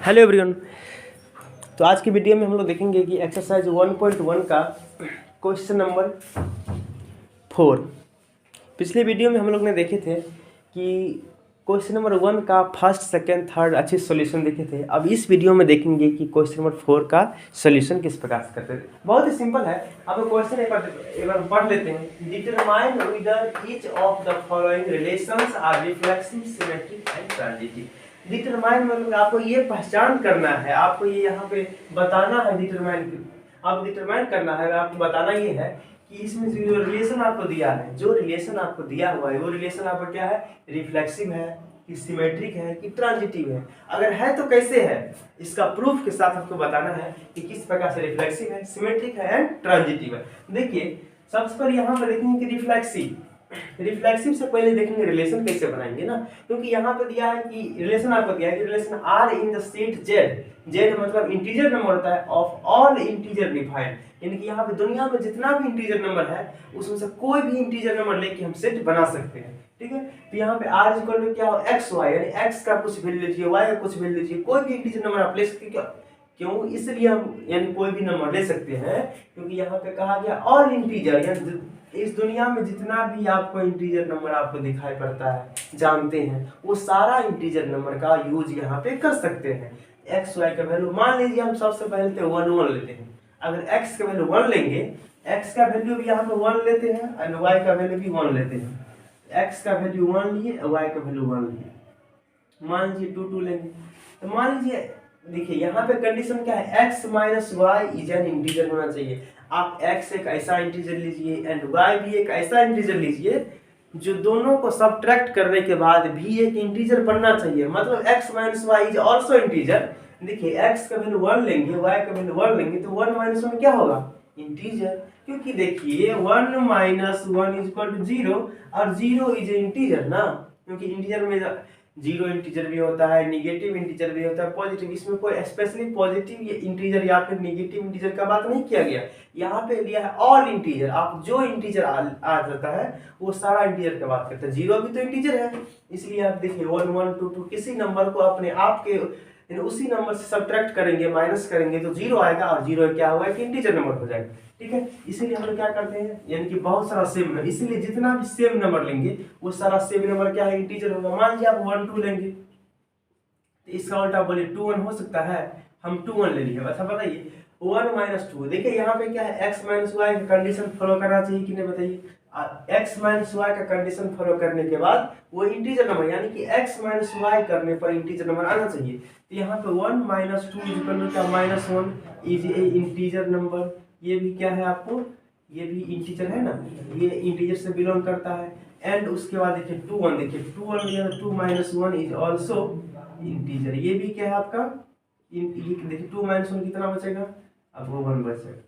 Hello everyone. तो आज की वीडियो में हम लोग देखेंगे कि एक्सरसाइज 1.1 का क्वेश्चन नंबर 4। पिछले वीडियो में हम लोग ने देखे थे कि क्वेश्चन नंबर 1 का फर्स्ट सेकंड थर्ड अच्छे सॉल्यूशन देखे थे। अब इस वीडियो में देखेंगे कि क्वेश्चन नंबर 4 का सॉल्यूशन किस प्रकार से करते थे। बहुत ही सिंपल है। अब क्वेश्चन एक बार पढ़ लेते हैं। Determine whether each of the following relations are reflexive, symmetric and transitive. Determine मतलब आपको ये पहचान करना है, आपको ये यहाँ पे बताना है। आप डिटरमाइन करना है, आपको बताना ये है कि इसमें जो रिलेशन आपको दिया है, जो रिलेशन आपको दिया हुआ है वो रिलेशन आपको क्या है, रिफ्लेक्सिव है कि सिमेट्रिक है कि ट्रांजिटिव है। अगर है तो कैसे है, इसका प्रूफ के साथ आपको बताना है कि किस प्रकार से रिफ्लेक्सिव है, सिमेट्रिक है एंड ट्रांजिटिव है। देखिए सबसे पहले यहाँ पर देखेंगे कि रिफ्लेक्सिव से पहले देखेंगे रिलेशन कैसे बनाएंगे ना, क्योंकि यहाँ पे दिया है कि रिलेशन आपको दिया है कि relation are in the set Z मतलब इंटीजर नंबर होता है ऑफ ऑल इंटीजर डिफाइंड, यानी कि यहाँ पे दुनिया में जितना भी इंटीजर नंबर है उसमें से कोई भी इंटीजर नंबर लेके हम सेट बना सकते हैं। ठीक है, तो यहाँ पे आर इक्वल टू क्या हो, एक्स वाई, यानी एक्स का कुछ वैल्यू लीजिए, वाई का कुछ वैल्यू लीजिए, कोई भी इंटीजर नंबर आप ले सकते हैं। क्यों, इसलिए हम यानी कोई भी नंबर ले सकते हैं क्योंकि यहाँ पे कहा गया ऑल इंटीजर, यानी इस दुनिया में जितना भी आपको इंटीजर नंबर आपको दिखाई पड़ता है जानते हैं, वो सारा इंटीजर नंबर का यूज यहाँ पे कर सकते हैं। एक्स वाई का वैल्यू मान लीजिए हम सबसे पहले तो 1 लेते हैं। अगर एक्स का वैल्यू 1 लेंगे, एक्स का वैल्यू भी यहाँ पे 1 लेते हैं और वाई का वैल्यू भी 1 लेते हैं। एक्स का वैल्यू 1 लिए, वाई का वैल्यू 1 लिए, मान लीजिए 2 लेंगे। तो मान लीजिए देखिए यहाँ पे कंडीशन क्या है, x minus y is an integer होना चाहिए। आप x एक ऐसा इंटीजर लीजिए एंड y भी एक ऐसा इंटीजर लीजिए जो दोनों को सब्ट्रैक्ट करने के बाद भी एक इंटीजर बनना चाहिए। मतलब x minus y is also integer. देखिए x का वैल्यू 1 लेंगे, y का वैल्यू 1 लेंगे, तो 1 माइनस 1 क्या होगा, इंटीजर। क्योंकि देखिए 1 माइनस 1 इज इक्वल टू 0 और 0 इज इंटीजर ना, क्योंकि इंटीजर में 0 इंटीजर भी होता है, निगेटिव इंटीजर भी होता है, पॉजिटिव। इसमें कोई स्पेशली पॉजिटिव इंटीजर या फिर निगेटिव इंटीजर का बात नहीं किया गया। यहाँ पे लिया है ऑल इंटीजर। आप जो इंटीजर आ जाता है वो सारा इंटीजर का बात करते हैं। 0 भी तो इंटीजर है, इसलिए आप देखिए 1 1 2 2 किसी नंबर को अपने आप के उसी नंबर से सब्ट्रैक्ट करेंगे, माइनस करेंगे तो 0 आएगा और 0 क्या होगा कि इंटीजर नंबर हो जाएगा। ठीक है, इसीलिए हम लोग क्या करते हैं, यानी कि बहुत सारा सेम नंबर, इसीलिए जितना भी सेम नंबर लेंगे वो सारा सेम नंबर क्या है, इंटीजर होगा। मान लीजिए आप 1 2 लेंगे तो इसका उल्टा बोले 2 1 हो सकता है, हम 2 1 ले लिए। अच्छा बताइए 1 माइनस 2, देखिए यहाँ पे क्या है, x माइनस वाई का कंडीशन फॉलो करना चाहिए कि नहीं बताइए। x माइनस वाई का कंडीशन फॉलो करने के बाद वो इंटीजर नंबर, यानी कि x माइनस वाई करने पर इंटीजर नंबर आना चाहिए। तो यहाँ पे 1 माइनस 2 इज इक्वल टू क्या, minus 1 is a integer number. ये भी क्या है आपको, ये भी इंटीजर है ना, ये इंटीजर से बिलोंग करता है। एंड उसके बाद देखिए 2 1, देखिए 2 1 2 माइनस 1 इज ऑल्सो इंटीजर। ये भी क्या है आपका, देखिए 2 माइनस 1 कितना बचेगा, अब वो 1 बचेगा,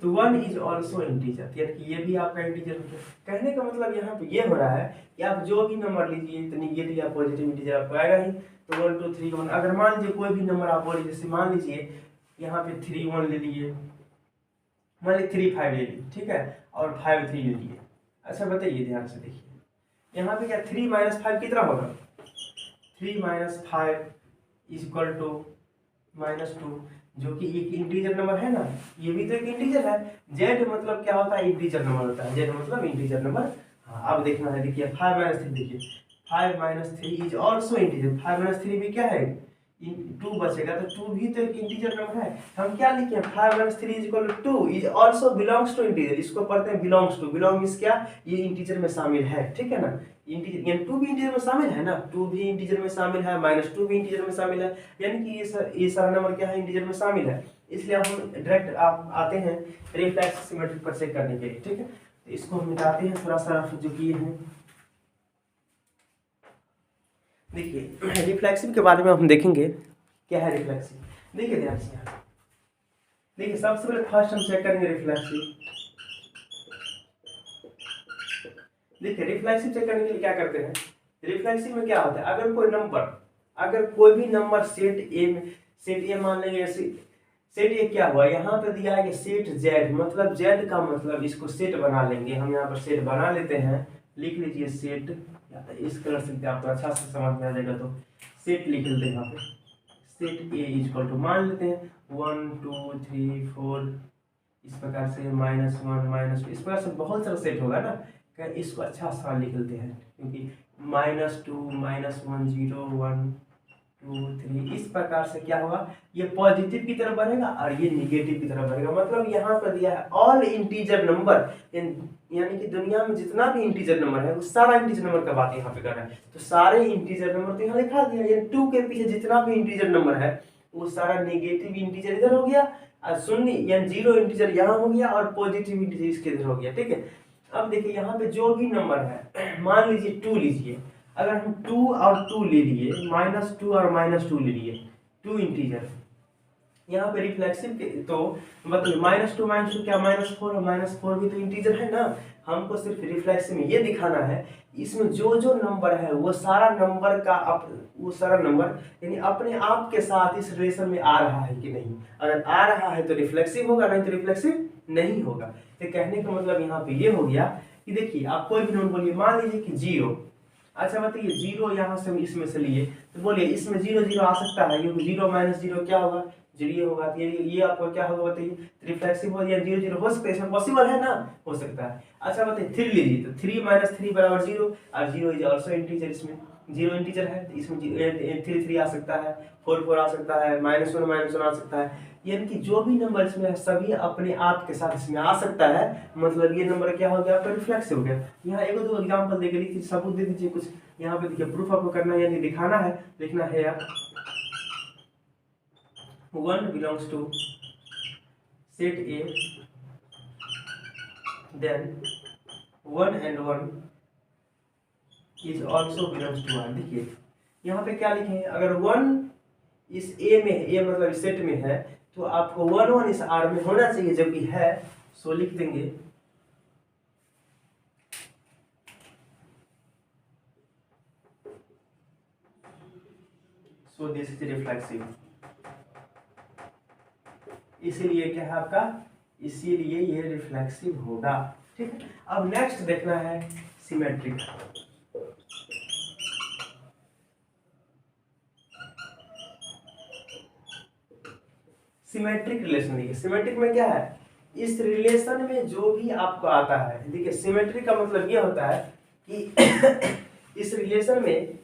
तो 1 इज ऑल्सो इंटीजर, यानी कि ये भी आपका इंटीजर हो गया। कहने का मतलब यहाँ पे ये हो रहा है कि आप जो भी नंबर लीजिए तो निगेटिव या पॉजिटिव इंटीजर आपको आएगा ही। तो 1 2 3 1, अगर मान लीजिए कोई भी नंबर आप बोलिए, जैसे मान लीजिए यहाँ पे 3 1 ले लिए, मान लीजिए 3 5 ले लिए, ठीक है, और 5 3 ले लिए। अच्छा बताइए ध्यान से देखिए यहाँ पे क्या, 3 माइनस 5 कितना होगा, 3 minus 5 is equal to minus 2, जो कि एक इंटीजर नंबर है ना, ये भी तो एक इंटीजर है। जेड मतलब क्या होता है, इंटीजर नंबर होता है, जेड मतलब इंटीजर नंबर। हाँ अब देखना है, देखिए 5 माइनस 3, देखिए 5 minus 3 is also integer. 5 minus 3 भी क्या है, 2 बचेगा, तो 2 भी तो एक इंटीजर नंबर है। हम क्या लिखे, 5 minus 3 is equal to 2 is also belongs to integer. इसको पढ़ते हैं बिलोंग्स टू। बिलोंग मींस क्या, ये इंटीजर में शामिल है, ठीक है ना। इंटीजर यानी 2 भी इंटीजर में शामिल है ना, 2 भी इंटीजर में शामिल है, माइनस 2 भी इंटीजर में शामिल है, यानी कि ये सारा नंबर क्या है, इंटीजर में शामिल है। इसलिए हम डायरेक्ट आप आते हैं रिफ्लेक्सिव सिमेट्रिक पर चेक करने के लिए। ठीक है, तो इसको हम मिटाते हैं थोड़ा सा जो किए हैं। देखिए रिफ्लेक्सिव के बारे में हम देखेंगे क्या है रिफ्लेक्सिव। देखिए ध्यान से, देखिए सबसे पहले फर्स्ट हम चेक करेंगे रिफ्लेक्सिव। देखिए रिफ्लेक्सिव चेक करने के लिए क्या करते हैं, रिफ्लेक्सिव में क्या होता है, अगर कोई भी नंबर सेट ए मान लेंगे, सेट ए क्या हुआ, यहाँ पे दिया है कि सेट जेड, मतलब जेड का मतलब इसको सेट बना लेंगे। हम यहाँ पर सेट बना लेते हैं, लिख लीजिए सेट, इस कलर से आपको अच्छा से समझ में आ जाएगा। तो सेट लिख लेते हैं यहाँ पे, set A is equal to मान लेते हैं 1 2 3 4 इस प्रकार से -1 -2 इस प्रकार से बहुत सारा सेट होगा ना। क्या इसको अच्छा सा लिख लेते हैं, क्योंकि -2 -1 0 1 2 3 इस प्रकार से क्या होगा, ये पॉजिटिव की तरफ बढ़ेगा और ये निगेटिव की तरफ बढ़ेगा। मतलब यहाँ पर दिया है ऑल इंटीजर नंबर, यानी कि दुनिया में जितना भी इंटीजर नंबर है उस सारा इंटीजर नंबर का बात यहाँ पे कर रहा है। तो सारे इंटीजर नंबर तो यहाँ लिखा दिया, यानी 2 के पीछे जितना भी इंटीजर नंबर है वो सारा नेगेटिव इंटीजर इधर हो गया और शून्य यानी 0 इंटीजर यहाँ हो गया और पॉजिटिव इंटीजर इसके इधर हो गया। ठीक है, अब देखिए यहाँ पे जो भी नंबर है, मान लीजिए 2 लीजिए, अगर हम 2 और 2 ले लिए, -2 और -2 ले लिए, 2 इंटीजर, यहाँ पे रिफ्लेक्सिव तो मतलब -2 -2 क्या -4 है, -4 भी तो इंटीजर है ना। हमको सिर्फ रिफ्लेक्सिव में ये दिखाना है इसमें जो जो नंबर है वो सारा नंबर का वो सारा नंबर यानी अपने आप के साथ इस रिलेशन में आ रहा है कि नहीं। अगर आ रहा है तो रिफ्लेक्सिव होगा, नहीं तो रिफ्लेक्सिव नहीं होगा। तो कहने का मतलब यहाँ पे ये हो गया कि देखिए आप कोई भी नंबर बोलिए, मान लीजिए कि 0, अच्छा बताइए 0 यहाँ से इसमें से लिए तो बोलिए इसमें 0 0 आ सकता है, क्योंकि 0 - 0 क्या होगा, 0 होगा। तो ये आपको क्या होगा बताइए, रिफ्लेक्सिव हो या 0 0 हो सकता है, इसमें पॉसिबल है ना, हो सकता है। अच्छा बताइए 3 लीजिए, तो 3 - 3 = 0 और 0 इज ऑल्सो इंटीजर, इसमें 0 इंटीजर है तो इसमें 3 3 आ सकता है, 4 4 आ सकता है, -1 -1 आ सकता है। यानी कि जो भी नंबर इसमें है सभी अपने आप के साथ इसमें आ सकता है। मतलब ये नंबर क्या हो गया आपका, रिफ्लेक्सिव हो गया। यहाँ एक दो एग्जांपल देके लिखिए, सबूत दे दीजिए कुछ। यहाँ पे देखिए प्रूफ आपको करना है यानी दिखाना है, लिखना है यार 1 belongs to set A, then 1 and 1 is also belongs to R। देखिए यहाँ पे क्या लिखे हैं, अगर 1 इस A में है, A मतलब इस सेट में है, तो आपको 1 1 इस R में होना चाहिए, जबकि है सो लिख देंगे सो दिस इज रिफ्लेक्सिव। इसीलिए क्या है आपका, इसीलिए ये रिफ्लेक्सिव होगा। ठीक है, अब नेक्स्ट देखना है सिमेट्रिक। सिमेट्रिक रिलेशन देखिए, सिमेट्रिक में क्या है, इस रिलेशन में जो भी आपको आता है, देखिए सिमेट्रिक का मतलब ये होता है कि इस रिलेशन में,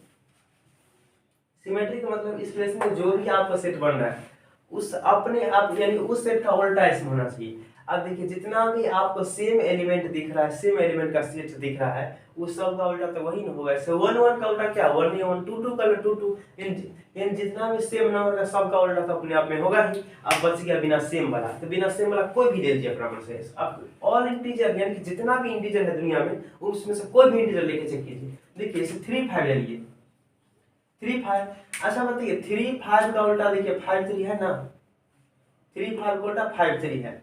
सिमेट्रिक का मतलब इस रिलेशन में जो भी आपका सेट बन रहा है उस अपने आप यानी उस सेट का उल्टा इसमें होना चाहिए। अब देखिए जितना भी आपको सेम एलिमेंट दिख रहा है, सेम एलिमेंट का सेट दिख रहा है, उस सब का उल्टा तो वही ना होगा। ऐसे 1 1 का उल्टा क्या, 1 1 2 2 का 2 2, इन जितना भी सेम नंबर का सब का उल्टा तो अपने आप में होगा ही। अब बच गया बिना सेम वाला, तो बिना सेम वाला कोई भी ले लीजिए अपना मन से। अब ऑल इंटीजर यानी कि जितना भी इंटीजर है दुनिया में उसमें से कोई भी इंटीजर लेके चेक कीजिए। देखिए इसे 3 5 ले लिए, 3 5। अच्छा बताइए 3 5 का उल्टा देखिए 5 3 है ना, 3 5 का उल्टा 5 3 है।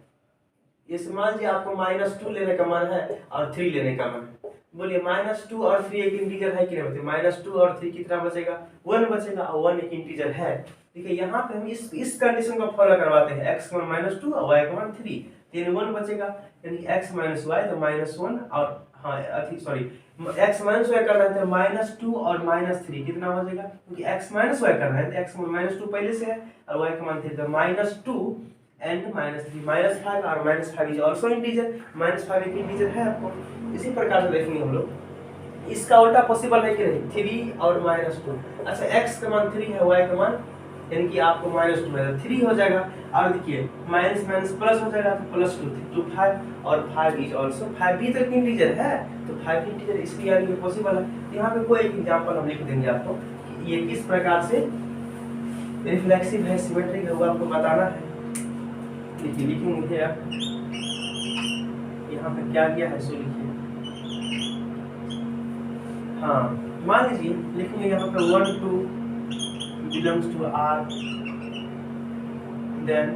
इस मान लीजिए आपको -2 लेने का मन है और 3 लेने का मन है, बोलिए -2 और 3 एक इंटीजर है कि नहीं बताइए, -2 और 3 कितना बचेगा, 1 बचेगा और 1 एक इंटीजर है। देखिए यहाँ पे हम इस कंडीशन को फॉलो करवाते हैं, x का मान -2 और y का मान 3, तो 1 बचेगा, यानी x - y तो -1 और हाँ अधिक सॉरी x - y करना है तो -2 और -3 कितना हो जाएगा, क्योंकि x - y करना है तो x -2 पहले से है और y का मान 3, तो -2 and -3 -5 और -5 इज ऑल्सो इंटीजर, -5 एक इंटीजर है आपको। इसी प्रकार से देखेंगे हम लोग इसका उल्टा पॉसिबल है कि नहीं, 3 और -2। अच्छा x का मान 3 है, y का मान यानी कि आपको -2 है तो 3 हो जाएगा। और देखिए माइनस माइनस प्लस हो जाएगा तो +2 to 5 और 5 इज ऑल्सो 5 भी तो एक इंटीजर है, तो 5 इंटीजर इसलिए यानी कि पॉसिबल है। यहाँ पे कोई एक एग्जांपल हम लिख देंगे आपको कि ये किस प्रकार से रिफ्लेक्सिव है, सिमेट्रिक है, वो आपको बताना है। लिखेंगे आप यहाँ पे क्या किया है सो लिखिए। हाँ मान लीजिए लिखेंगे यहाँ पे 1 2 belongs to R, then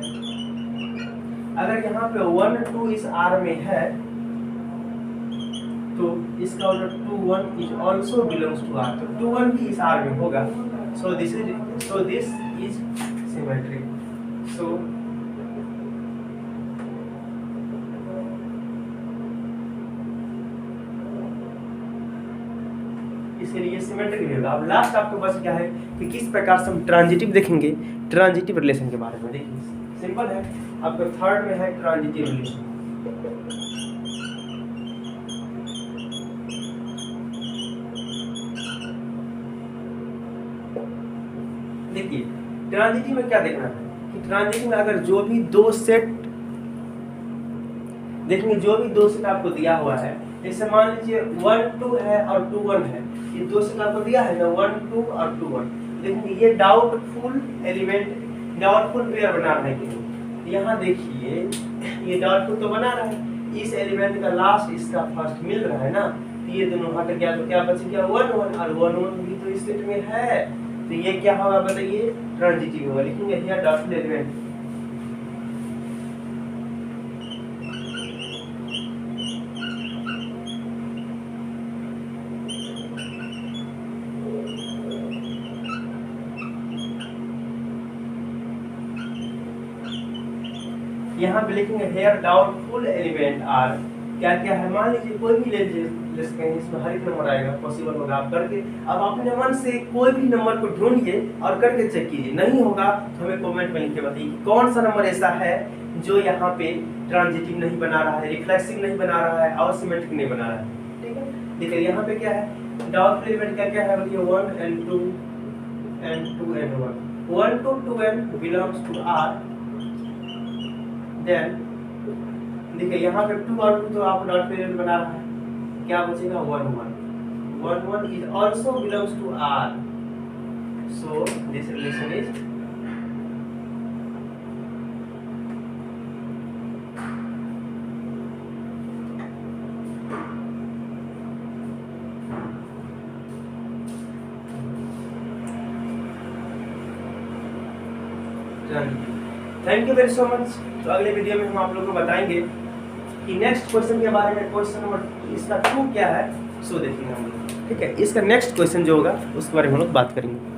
अगर यहाँ पे 1 2 इस R में है तो इसका उल्टा 2 1 is also belongs to R, तो 2 1 भी इस R में होगा। So this is symmetric. So इसके लिए सिमेट्रिक भी होगा। अब लास्ट आपके पास क्या है कि किस प्रकार से हम ट्रांजिटिव देखेंगे, ट्रांजिटिव रिलेशन के बारे में। देखिए सिंपल है, आपका थर्ड में है ट्रांजिटिव रिलेशन। देखिए ट्रांजिटिव में क्या देखना है कि ट्रांजिटिव में अगर जो भी दो सेट देखेंगे, जो भी दो सेट आपको दिया हुआ है, जैसे मान लीजिए 1 2 है और 2 1 है, ये दो सेट आपको दिया है ना 1 2 और 2 1। देखिए ये डाउटफुल एलिमेंट, डाउटफुल पेयर बना रहा है कि नहीं। यहाँ देखिए ये डाउटफुल तो बना रहा है, इस एलिमेंट का लास्ट इसका फर्स्ट मिल रहा है ना, तो ये दोनों हट गया तो क्या बच गया 1 1, और 1 1 भी तो इस सेट में है, तो ये क्या होगा बताइए, ट्रांजिटिव होगा। लिखेंगे यहाँ डाउटफुल एलिमेंट। यहाँ पे लिखेंगे हेयर डाउटफुल एलिमेंट आर क्या क्या है, मान लीजिए कोई भी ले सकते हैं, इसमें हर एक नंबर आएगा, पॉसिबल होगा आप करके। अब अपने मन से कोई भी नंबर को ढूंढिए और करके चेक कीजिए, नहीं होगा तो हमें कमेंट में लिख के बताइए कि कौन सा नंबर ऐसा है जो यहाँ पे ट्रांजिटिव नहीं बना रहा है, रिफ्लेक्सिव नहीं बना रहा है और सिमेट्रिक नहीं बना रहा है। ठीक है, देखिए यहाँ पे क्या है, डाउटफुल एलिमेंट क्या क्या है, बोलिए 1 and 2 and 2 and 1, 1 to 2n belongs to R। Then देखिए यहाँ पे 2 और 2 तो आप डॉट पेरियड बना रहा है, क्या बचेगा 1 1, 1 1 is also belongs to R, so this relation is thank you very so much. तो अगले वीडियो में हम आप लोगों को बताएंगे कि नेक्स्ट क्वेश्चन के बारे में, क्वेश्चन नंबर इसका 2 क्या है, सो देखेंगे हम लोग। ठीक है, इसका नेक्स्ट क्वेश्चन जो होगा उसके बारे में हम लोग बात करेंगे।